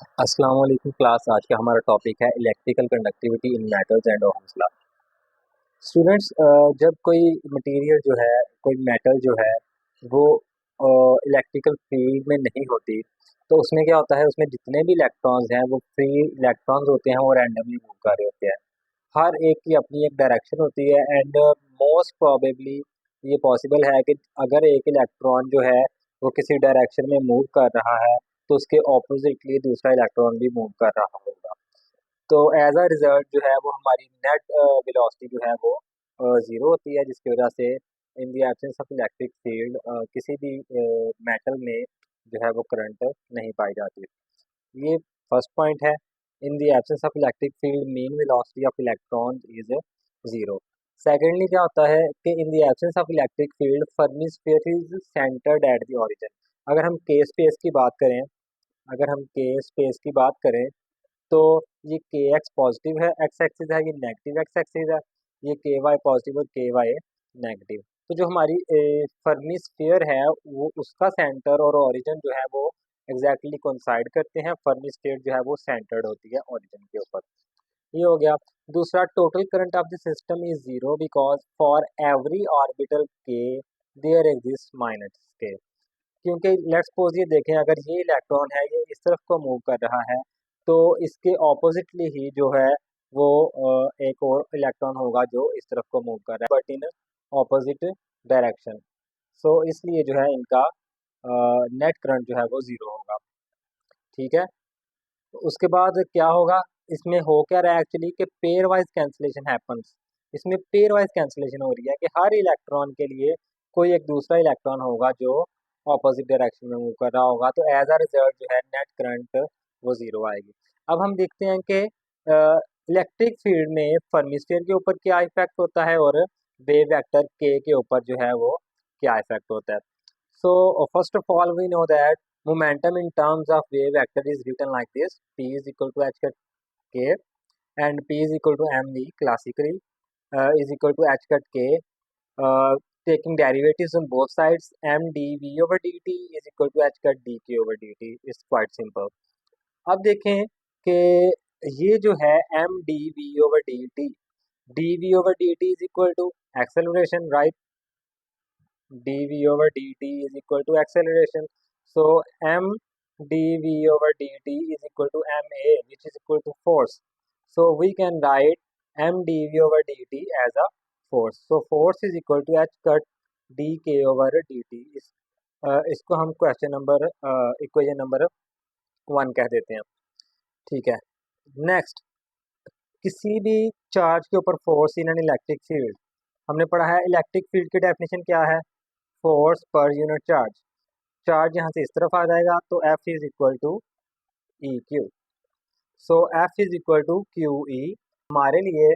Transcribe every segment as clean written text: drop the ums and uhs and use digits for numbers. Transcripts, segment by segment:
अस्सलाम वालेकुम क्लास। आज का हमारा टॉपिक है electrical conductivity in metals and Ohm's law. Students, जब कोई मटेरियल जो है, कोई मेटल जो है वो इलेक्ट्रिकल फील्ड में नहीं होती, तो उसमें क्या होता है, उसमें जितने भी इलेक्ट्रॉन्स हैं वो फ्री इलेक्ट्रॉन्स होते हैं, वो रैंडमली मूव कर रहे होते हैं। हर एक की अपनी एक डायरेक्शन होती है एंड मोस्ट प्रोबेबली ये पॉसिबल है कि अगर एक इलेक्ट्रॉन जो है वो किसी डायरेक्शन में मूव कर रहा है तो उसके ऑपोजिटली दूसरा इलेक्ट्रॉन भी मूव कर रहा होगा। तो एज अ रिजल्ट जो है वो हमारी नेट वेलोसिटी जो है वो ज़ीरो होती है, जिसकी वजह से in the absence of electric field किसी भी मेटल में जो है वो करंट नहीं पाई जाती। ये फर्स्ट पॉइंट है। In the absence of electric field mean velocity of electron is zero. Secondly क्या होता है कि in the absence of electric field Fermi sphere is centred at the origin. अगर हम के स्पेस की बात करें, अगर हम के स्पेस की बात करें तो ये के एक्स पॉजिटिव है, एक्स एक्सिस है, ये नेगेटिव एक्स एक्सिस है। ये के वाई पॉजिटिव और के वाई नेगेटिव। तो जो हमारी फर्मी स्फीयर है वो उसका सेंटर और ओरिजिन जो है वो एग्जैक्टली कोइंसाइड करते हैं। फर्मी स्फीयर जो है वो सेंटर्ड होती है ओरिजिन के ऊपर। ये हो गया। दूसरा, total current of the system is zero because for every orbital के देयर एग्जिस्ट माइनस के। क्योंकि लेट्स सपोज ये देखें, अगर ये इलेक्ट्रॉन है ये इस तरफ को मूव कर रहा है तो इसके ऑपोजिटली ही जो है वो एक और इलेक्ट्रॉन होगा जो इस तरफ को मूव कर रहा है, बट इन ऑपोजिट डायरेक्शन। सो इसलिए जो है इनका नेट करंट जो है वो जीरो होगा। ठीक है। तो उसके बाद क्या होगा, इसमें हो क्या रहा है एक्चुअली कि पेयर वाइज कैंसिलेशन हैपन्स। इसमें पेयर वाइज कैंसिलेशन हो रही है कि हर इलेक्ट्रॉन के लिए कोई एक दूसरा इलेक्ट्रॉन होगा जो ऑपोजिट डायरेक्शन में मूव कर रहा होगा। तो एज अ रिजल्ट जो है नेट करंट वो जीरो आएगी। अब हम देखते हैं कि इलेक्ट्रिक फील्ड में फर्मी के ऊपर क्या इफेक्ट होता है और वेव वेक्टर के ऊपर जो है वो क्या इफेक्ट होता है। So first of all, we know that momentum in terms of wave vector is written like this: P is equal to h cut k, and P is equal to mv classically is equal to h cut k. Uh, Taking derivatives on both sides, m dv over dt is equal to h cut dk over dt is quite simple. अब देखें कि ये जो है m dv over dt, dv over dt is equal to acceleration, right? dv over dt is equal to acceleration. So m dv over dt is equal to ma, which is equal to force. So we can write m dv over dt as a force. So force is equal to h cut dk over dt. इसको हम question number equation number 1 कह देते हैं। ठीक है। Next, किसी भी charge के ऊपर force in an electric field. हमने पढ़ा है इलेक्ट्रिक फील्ड की डेफिनेशन क्या है, force per unit charge. Charge यहाँ से इस तरफ आ जाएगा तो F is equal to E Q. So F is equal to Q E. हमारे लिए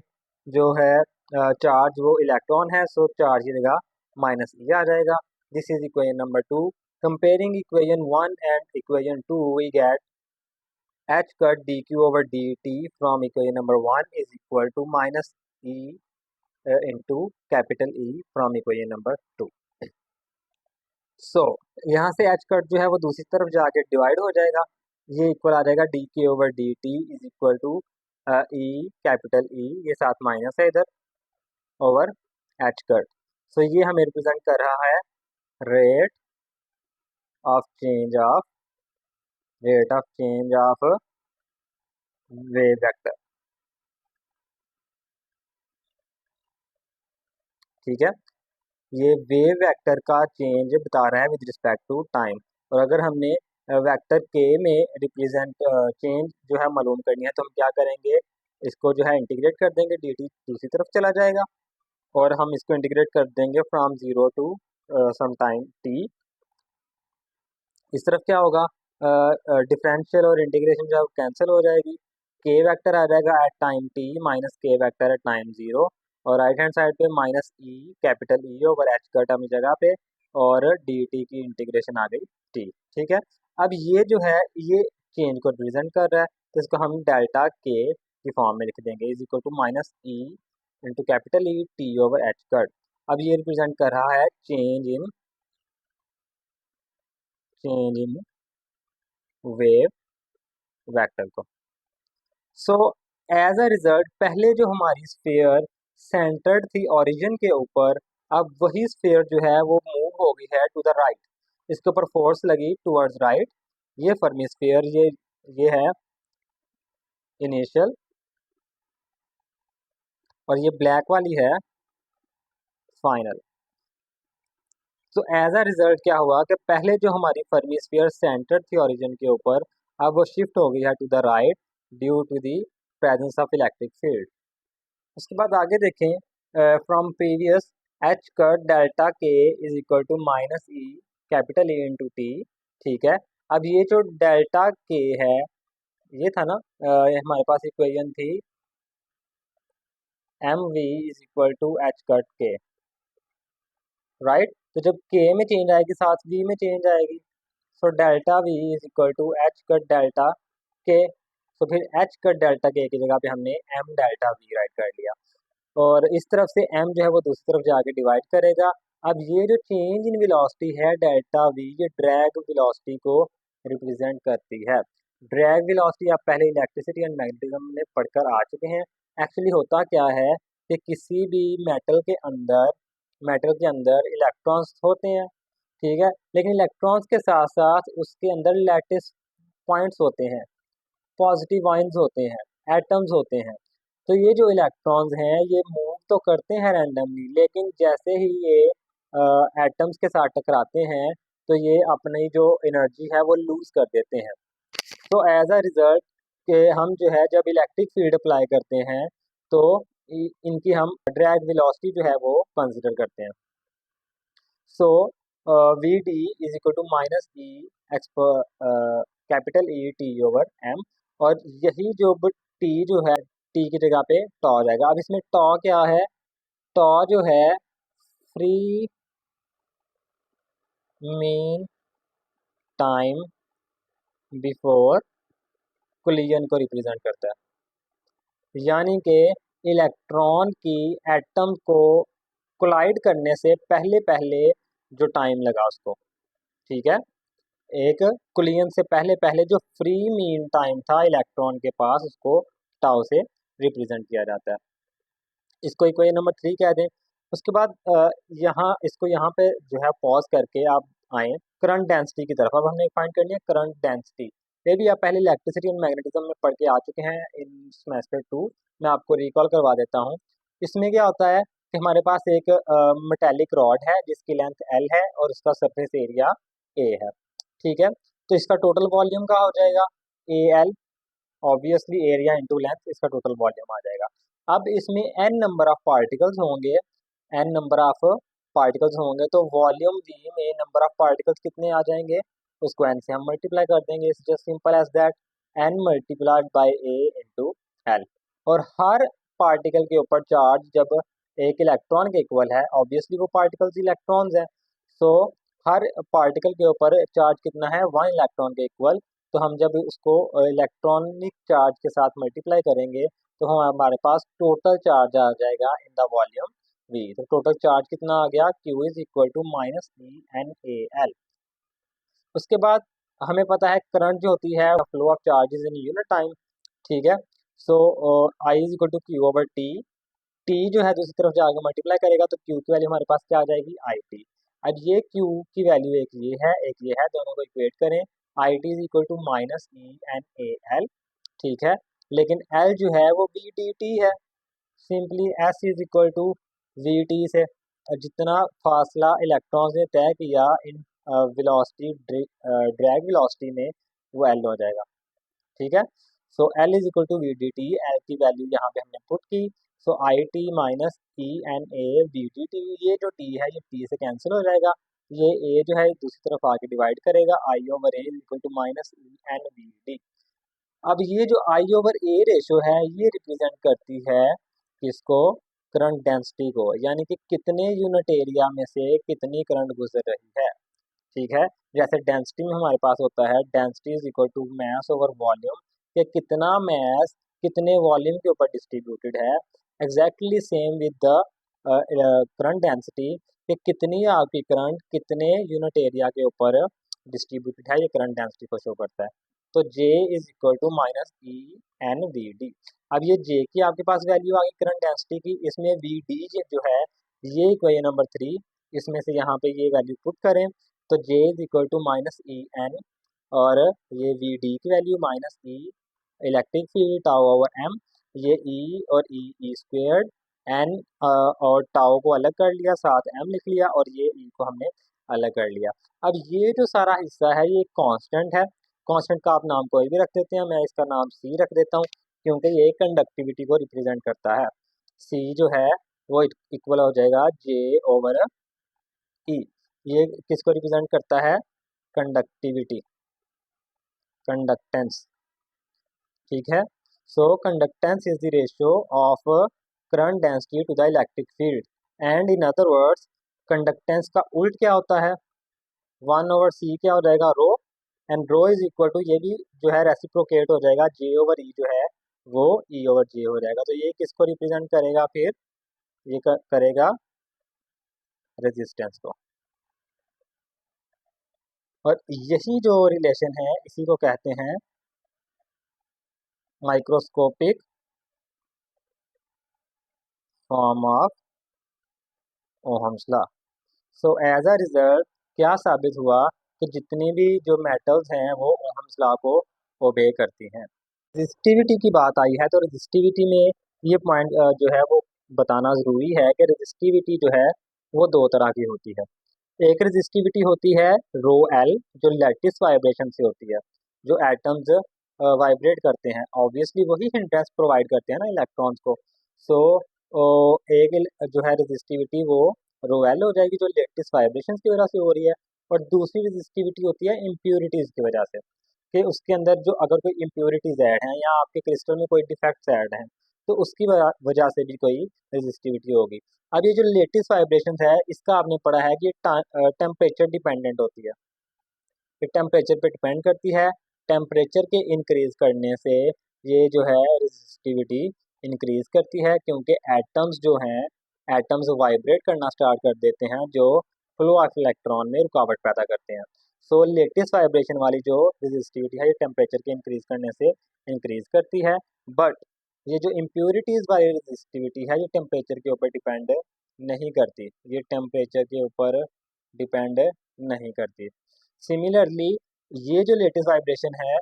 जो है चार्ज वो इलेक्ट्रॉन है, सो चार्ज की जगह माइनस ई आ जाएगा। This is equation number 2। Comparing equation 1 and equation 2 we get H cut D Q over D T from equation number 1 is equal to minus E into capital E from equation number 2। सो यहाँ से H cut जो है वो दूसरी तरफ जाके divide हो जाएगा। ये इक्वल आ जाएगा D K over D T is equal to E capital E, ये साथ माइनस है इधर, ओवर एच कट। सो ये हमें रिप्रेजेंट कर रहा है rate of change of wave vector. ठीक है। ये वेव वेक्टर का चेंज बता रहा है विद रिस्पेक्ट टू टाइम। और अगर हमने वेक्टर के में रिप्रेजेंट चेंज जो है मालूम करनी है तो हम क्या करेंगे, इसको जो है इंटीग्रेट कर देंगे, डी टी दूसरी तरफ चला जाएगा और हम इसको इंटीग्रेट कर देंगे from zero to some time T. इस तरफ क्या होगा, डिफरेंशियल और इंटीग्रेशन जो कैंसिल हो जाएगी। के वेक्टर आ जाएगा एट टाइम टी माइनस के वेक्टर एट टाइम जीरो, और राइट हैंड साइड पे माइनस ई कैपिटल ई ओवर एच कट अपनी जगह पे, और डी टी की इंटीग्रेशन आ गई टी। ठीक है। अब ये जो है ये चेंज को रिप्रेजेंट कर रहा है, तो इसको हम डेल्टा के की फॉर्म में लिख देंगे is equal to minus E into capital E T over H cut. अब ये रिप्रेजेंट कर रहा है चेंज इन वेव वेक्टर को। सो एज अ रिजल्ट पहले जो हमारी स्फीयर सेंटर्ड थी ओरिजिन के ऊपर, अब वही स्फीयर जो है वो मूव हो गई है टू द राइट, इसके ऊपर फोर्स लगी टुवर्ड्स राइट। ये फर्मी स्फीयर, ये है इनिशियल, और ये ब्लैक वाली है फाइनल। तो एज अ रिजल्ट क्या हुआ कि पहले जो हमारी फर्मी स्फीयर सेंटर थी ओरिजिन के ऊपर, अब वो शिफ्ट हो गई है to the right due to the presence of electric field. उसके बाद आगे देखें, from previous H cut delta K is equal to minus E capital A into T. ठीक है, अब ये जो डेल्टा के है, ये था ना, ये हमारे पास इक्वेशन थी M V is equal to H cut K, right. तो जब के में चेंज आएगी साथ वी में चेंज आएगी, so delta V is equal to H cut delta K. तो फिर एच कट डेल्टा के की जगह पे हमने एम डेल्टा वी राइट कर लिया, और इस तरफ से m जो है वो दूसरी तरफ जाके डिवाइड करेगा। अब ये जो चेंज इन वेलोसिटी है डेल्टा v, ये ड्रैग वेलोसिटी को रिप्रेजेंट करती है। ड्रैग वेलोसिटी आप पहले इलेक्ट्रिसिटी एंड मैग्नेटिज्म में पढ़कर आ चुके हैं। एक्चुअली होता क्या है कि किसी भी मेटल के अंदर इलेक्ट्रॉन्स होते हैं, ठीक है, लेकिन इलेक्ट्रॉन्स के साथ साथ उसके अंदर लैटिस पॉइंट्स होते हैं, पॉजिटिव आयंस होते हैं, एटम्स होते हैं। तो ये जो इलेक्ट्रॉन्स हैं ये मूव तो करते हैं रैंडमली, लेकिन जैसे ही ये एटम्स के साथ टकराते हैं तो ये अपनी जो एनर्जी है वो लूज कर देते हैं। तो एज अ रिजल्ट के हम जो है जब इलेक्ट्रिक फील्ड अप्लाई करते हैं तो इनकी हम ड्रैग वेलोसिटी जो है वो कंसिडर करते हैं। So V D is equal to minus E X capital E T over M, और यही जो टी जो है टी की जगह पे टॉ आ जाएगा। अब इसमें टॉ क्या है, टॉ जो है free mean time before collision को रिप्रेजेंट करता है, यानी कि इलेक्ट्रॉन की एटम को कोलाइड करने से पहले पहले जो टाइम लगा उसको, ठीक है, एक कोलिजन से पहले पहले जो फ्री मीन टाइम था इलेक्ट्रॉन के पास, उसको टाउ से रिप्रेजेंट किया जाता है। इसको इक्वेशन नंबर 3 कह दें। उसके बाद यहाँ इसको यहाँ पे जो है पॉज करके आप आए करंट डेंसिटी की तरफ। अब हमने फाइंड करनी है करंट डेंसिटी। ये भी आप पहले इलेक्ट्रिसिटी और मैग्नेटिज्म में पढ़ के आ चुके हैं इन सेमेस्टर 2। मैं आपको रिकॉल करवा देता हूँ। इसमें क्या होता है कि हमारे पास एक मेटेलिक रॉड है जिसकी लेंथ एल है और उसका सरफेस एरिया ए है, ठीक है। तो इसका टोटल वॉल्यूम क्या हो जाएगा, A L, obviously area into length, इसका टोटल वॉल्यूम आ जाएगा। अब इसमें एन नंबर ऑफ पार्टिकल्स होंगे, एन नंबर ऑफ पार्टिकल्स होंगे, तो वॉल्यूम वी में नंबर ऑफ पार्टिकल्स कितने आ जाएंगे, उसको एन से हम मल्टीप्लाई कर देंगे। It's just simple as that, N multiplied by A into L. और हर पार्टिकल के ऊपर चार्ज जब एक इलेक्ट्रॉन के इक्वल है, ऑब्वियसली वो पार्टिकल्स इलेक्ट्रॉन्स हैं, सो हर पार्टिकल के ऊपर चार्ज कितना है, 1 इलेक्ट्रॉन के इक्वल। तो हम जब उसको इलेक्ट्रॉनिक चार्ज के साथ मल्टीप्लाई करेंगे तो हम हमारे पास टोटल चार्ज आ जाएगा इन द वॉल्यूम वी। तो टोटल चार्ज कितना आ गया, Q is equal to minus E N A L. उसके बाद हमें पता है करंट जो होती है flow of charges in unit time, ठीक है। So I is equal to Q over T. T जो है दूसरी तरफ जाकर मल्टीप्लाई करेगा तो क्यू की वैल्यू हमारे पास क्या आ जाएगी, आई टी। अब ये क्यू की वैल्यू एक ये है एक ये है, दोनों को इक्वेट करें, I T is equal to minus E N A L, ठीक है। लेकिन एल जो है वो वी डी टी है, simply S is equal to V T से। और जितना फासला इलेक्ट्रॉन ने तय किया इन वेलोसिटी ड्रैग वेलोसिटी में, वो एल हो जाएगा, ठीक है। So L is equal to V D T, L की वैल्यू यहाँ पे हमने पुट की। So I T minus E N A V D T, ये जो टी है ये टी से कैंसिल हो जाएगा, ये ए जो है दूसरी तरफ आके डिवाइड करेगा, I over A is equal to minus E N V D. अब ये जो आई ओवर ए रेशो है ये रिप्रेजेंट करती है किसको, करंट डेंसिटी को, यानी कि कितने यूनिट एरिया में से कितनी करंट गुजर रही है, ठीक है। जैसे डेंसिटी में हमारे पास होता है density is equal to mass over volume, कि कितना मास कितने वॉल्यूम के ऊपर डिस्ट्रीब्यूटेड है। Exactly same with the current density, कि कितनी आपकी करंट कितने यूनिट एरिया के ऊपर डिस्ट्रीब्यूटेड है, ये करंट डेंसिटी को शो करता है। तो J is equal to minus E N V D. अब ये J की आपके पास वैल्यू आ गई करंट डेंसिटी की, इसमें वी डी जो है ये इक्वेशन नंबर 3, इसमें से यहाँ पे ये वैल्यू पुट करें तो J is equal to minus E N, और ये वी डी की value minus E electric field tau over M, ये ई और ई स्क्वेयर्ड एन, और टाउ को अलग कर लिया, साथ एम लिख लिया, और ये ई को हमने अलग कर लिया। अब ये जो सारा हिस्सा है ये कांस्टेंट है, कांस्टेंट का आप नाम कोई भी रख देते हैं, मैं इसका नाम सी रख देता हूँ क्योंकि ये कंडक्टिविटी को रिप्रेजेंट करता है। सी जो है वो इक्वल हो जाएगा जे ओवर ई। ये किसको रिप्रेजेंट करता है? कंडक्टिविटी, कंडक्टेंस, ठीक है। So conductance is the ratio of current density to the electric field, and in other words conductance का उल्ट क्या होता है? 1/c क्या हो जाएगा? Rho, and rho is equal to, ये भी जो है रेसिप्रोकेट हो जाएगा, जे ओवर ई जो है वो ई ओवर जे हो जाएगा। तो ये किसको रिप्रेजेंट करेगा फिर? ये करेगा रेजिस्टेंस को। और यही जो रिलेशन है इसी को कहते हैं microscopic form of Ohm's law. So as a result क्या साबित हुआ कि जितनी भी जो मेटल्स हैं वो ओहम्स लॉ को ओबे करती हैं। रेजिस्टिविटी की बात आई है तो रेजिस्टिविटी में ये पॉइंट जो है वो बताना ज़रूरी है कि रेजिस्टिविटी जो है वो दो तरह की होती है। एक रेजिस्टिविटी होती है रो एल, जो लैटिस वाइब्रेशन से होती है, जो एटम्स वाइब्रेट करते हैं, ऑब्वियसली वही हिंड्रेंस प्रोवाइड करते हैं ना इलेक्ट्रॉन्स को। सो एक जो है रेजिस्टिविटी वो रो एल हो जाएगी जो लैटिस वाइब्रेशन की वजह से हो रही है, और दूसरी रेजिस्टिविटी होती है इम्प्योरिटीज़ की वजह से, कि उसके अंदर जो अगर कोई इम्प्योरिटीज़ ऐड हैं या आपके क्रिस्टल में कोई डिफेक्ट्स ऐड हैं तो उसकी वजह से भी कोई रेजिस्टिविटी होगी। अब ये जो लेटेस्ट वाइब्रेशन है इसका आपने पढ़ा है कि टेम्परेचर डिपेंडेंट होती है, ये टेम्परेचर पे डिपेंड करती है। टेम्परेचर के इंक्रीज करने से ये जो है रेजिस्टिविटी इंक्रीज करती है, क्योंकि एटम्स जो हैं एटम्स वाइब्रेट करना स्टार्ट कर देते हैं जो फ्लो ऑफ इलेक्ट्रॉन में रुकावट पैदा करते हैं। सो लेटेस्ट वाइब्रेशन वाली जो रेजिस्टिविटी है ये टेम्परेचर के इंक्रीज करने से इंक्रीज करती है, बट ये जो इम्प्योरिटीज वाली रेजिस्टिविटी है ये टेम्परेचर के ऊपर डिपेंड नहीं करती, ये टेम्परेचर के ऊपर डिपेंड नहीं करती। सिमिलरली ये जो लेटेस्ट वाइब्रेशन है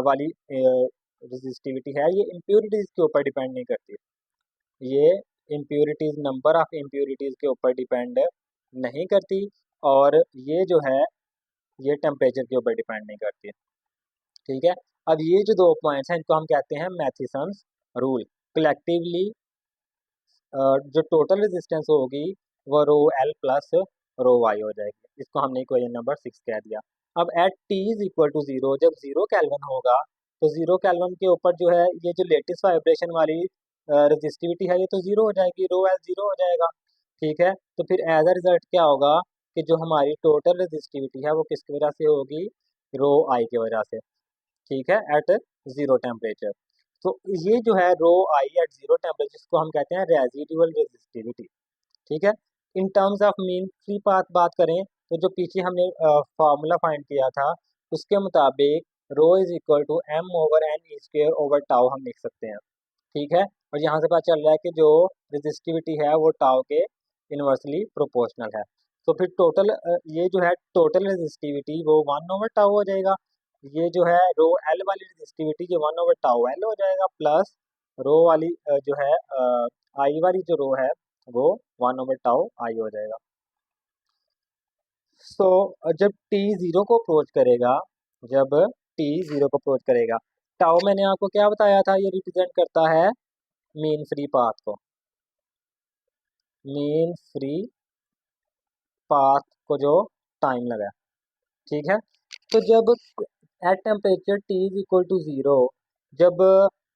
वाली रेजिस्टिविटी है ये इम्प्योरिटीज के ऊपर डिपेंड नहीं करती, ये इम्प्योरिटीज नंबर ऑफ इम्प्योरिटीज के ऊपर डिपेंड नहीं करती, और ये जो है ये टेम्परेचर के ऊपर डिपेंड नहीं करती, ठीक है। अब ये जो दो पॉइंट्स हैं इनको हम कहते हैं मैथिसन्स रूल। कलेक्टिवली जो टोटल रेजिस्टेंस होगी वो rho L plus rho Y हो जाएगी, इसको हमने इक्वेशन नंबर 6 कह दिया। अब at T is equal to zero, जब जीरो केल्विन होगा तो जीरो केल्विन के ऊपर जो है ये जो लेटेस्ट वाइब्रेशन वाली रेजिस्टिविटी है ये तो जीरो हो जाएगी, रो एल जीरो हो जाएगा, ठीक है। तो फिर एज अ रिजल्ट क्या होगा कि जो हमारी टोटल रेजिस्टिविटी है वो किसकी वजह से होगी? रो आई की वजह से, ठीक है, एट जीरो टेम्परेचर। तो ये जो है रो आई एट जीरो टेम्परेचर इसको हम कहते हैं रेजिडुअल रेजिस्टिविटी, ठीक है। In terms of mean free path बात करें तो जो पीछे हमने फार्मूला फाइंड किया था उसके मुताबिक rho is equal to M over N E square over tau हम लिख सकते हैं, ठीक है। और यहाँ से पता चल रहा है कि जो रेजिस्टिविटी है वो टाउ के इन्वर्सली प्रोपोर्शनल है। तो फिर टोटल ये जो है टोटल रेजिस्टिविटी वो 1/टाउ हो जाएगा, ये जो है रो एल वाली रेजिस्टिविटी ये 1/टाउ एल हो जाएगा, प्लस रो वाली जो है आई वाली जो रो है वो 1/टाउ आई हो जाएगा। सो जब टी जीरो को अप्रोच करेगा, जब टी जीरो को अप्रोच करेगा, टाउ मैंने आपको क्या बताया था, ये रिप्रेजेंट करता है मीन फ्री पाथ को, मीन फ्री पाथ को जो टाइम लगा, ठीक है। तो जब at temperature T is equal to zero, जब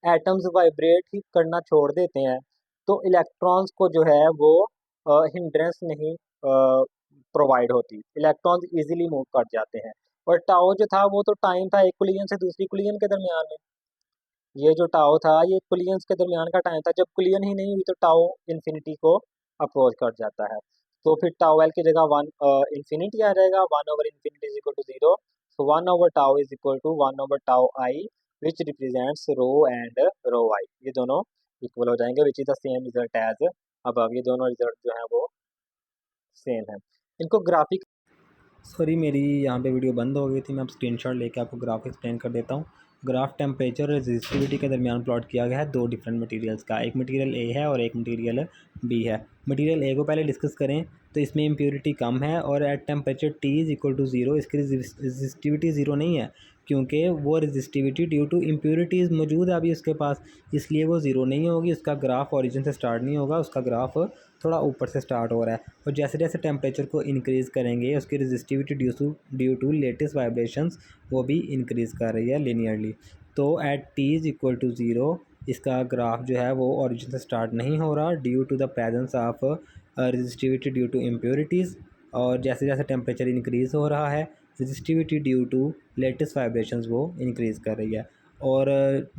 एटम्स वाइब्रेट करना छोड़ देते हैं तो इलेक्ट्रॉन्स को जो है वो हिंड्रेंस नहीं प्रोवाइड होती, इलेक्ट्रॉन्स इजीली मूव कर जाते हैं। और टाओ जो था वो तो टाइम था एक कुलियन से दूसरी कुलियन के दरमियान में, ये जो टाओ था ये कुलियंस के दरमियान का टाइम था, जब कुलियन ही नहीं हुई तो टाओ इन्फिनिटी को अप्रोच कर जाता है। तो फिर टाओ एल की जगह वन इन्फिनिटी आ जाएगा, 1/infinity is equal to zero. So 1 over tau is equal to 1 over tau I which represents rho and rho I. ये दोनों इक्वल हो जाएंगे which is the same result as above. ये दोनों रिजल्ट जो हैं वो सेम है. इनको ग्राफिक सॉरी मेरी यहाँ पे वीडियो बंद हो गई थी, मैं अब स्क्रीनशॉट लेके आपको ग्राफ एक्सप्लेन कर देता हूँ. ग्राफ टेम्परेचर और रेजिस्टिविटी के दरमियान प्लॉट किया गया है दो डिफरेंट मटेरियल्स का. एक मटेरियल ए है और एक मटेरियल बी है. मटेरियल ए को पहले डिस्कस करें तो इसमें इम्प्योरिटी कम है और at temperature T is equal to zero. इसकी रेजिस्टिविटी ज़ीरो नहीं है क्योंकि वो रेजिस्टिविटी ड्यू टू इम्प्योरिटीज़ मौजूद है अभी उसके पास, इसलिए वो ज़ीरो नहीं होगी. उसका ग्राफ ओरिजिन से स्टार्ट नहीं होगा, उसका ग्राफ थोड़ा ऊपर से स्टार्ट हो रहा है. और जैसे जैसे टेम्परेचर को इंक्रीज़ करेंगे उसकी resistivity due to lattice vibrations वो भी इंक्रीज़ कर रही है लीनियरली. तो at T is equal to zero इसका ग्राफ जो है वो ओरिजिन से स्टार्ट नहीं हो रहा due to the presence of resistivity due to impurities. और जैसे जैसे टेम्परेचर इंक्रीज़ हो रहा है resistivity due to lattice vibrations वो इंक्रीज़ कर रही है. और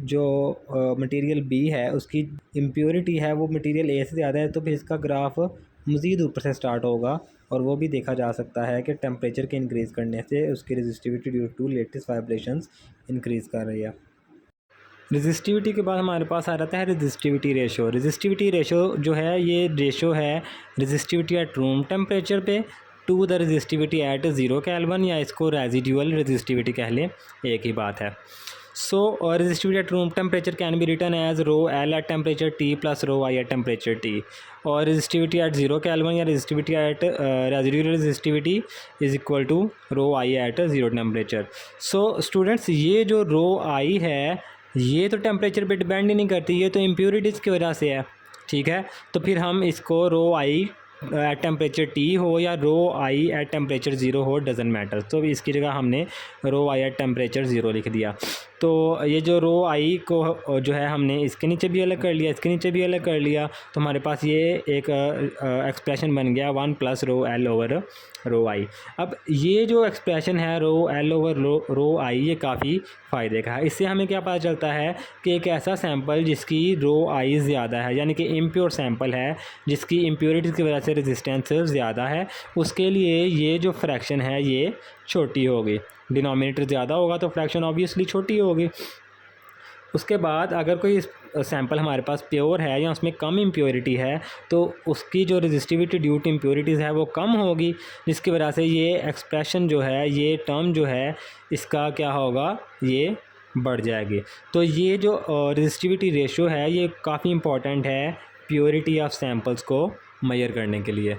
जो मटेरियल बी है उसकी इम्प्योरिटी है वो मटेरियल ए से ज़्यादा है, तो फिर इसका ग्राफ मज़ीद ऊपर से स्टार्ट होगा. और वो भी देखा जा सकता है कि टेम्परेचर के इंक्रीज़ करने से उसकी resistivity due to lattice vibrations increase कर रही है. रेजिस्टिविटी के बाद हमारे पास आ जाता है रेजिस्टिविटी रेशो. रेजिस्टिविटी रेशो जो है ये रेशो है रेजिस्टिविटी एट रूम टेम्परेचर पे to the resistivity at zero kelvin, या इसको रेजिडुअल रेजिस्टिविटी कह लें, एक ही बात है. So resistivity at room temperature can be written as rho L at temperature T plus rho I at temperature T. और रेजिस्टिविटी एट ज़ीरो केल्विन या resistivity at residual resistivity is equal to rho I at zero temperature. So students ये जो रो आई है ये तो temperature पे depend ही नहीं करती, ये तो इम्प्योरिटीज़ की वजह से है. ठीक है, तो फिर हम इसको रो आई एट टेम्परेचर टी हो या रो आई एट टेम्परेचर ज़ीरो हो डजेंट मैटर, तो इसकी जगह हमने रो आई एट टेम्परेचर ज़ीरो लिख दिया. तो ये जो रो आई को जो है हमने इसके नीचे भी अलग कर लिया, इसके नीचे भी अलग कर लिया, तो हमारे पास ये एक एक्सप्रेशन बन गया 1 प्लस रो एल ओवर रो आई. अब ये जो एक्सप्रेशन है रो एल ओवर रो आई ये काफ़ी फ़ायदे का है. इससे हमें क्या पता चलता है कि एक ऐसा सैंपल जिसकी रो आई ज़्यादा है यानी कि इम्प्योर सैंपल है जिसकी इम्प्योरिटीज़ की वजह से रेजिस्टेंस ज़्यादा है, उसके लिए ये जो फ्रैक्शन है ये छोटी होगी. डिनोमिनेटर ज़्यादा होगा तो फ्रैक्शन ऑब्वियसली छोटी होगी. उसके बाद अगर कोई सैंपल हमारे पास प्योर है या उसमें कम इम्प्योरिटी है तो उसकी जो रेजिस्टिविटी ड्यू टू इम्प्योरिटीज़ है वो कम होगी, जिसकी वजह से ये एक्सप्रेशन जो है ये टर्म जो है इसका क्या होगा ये बढ़ जाएगी. तो ये जो रेजिस्टिविटी रेशो है ये काफ़ी इंपॉर्टेंट है प्योरिटी ऑफ सैंपल्स को मेजर करने के लिए.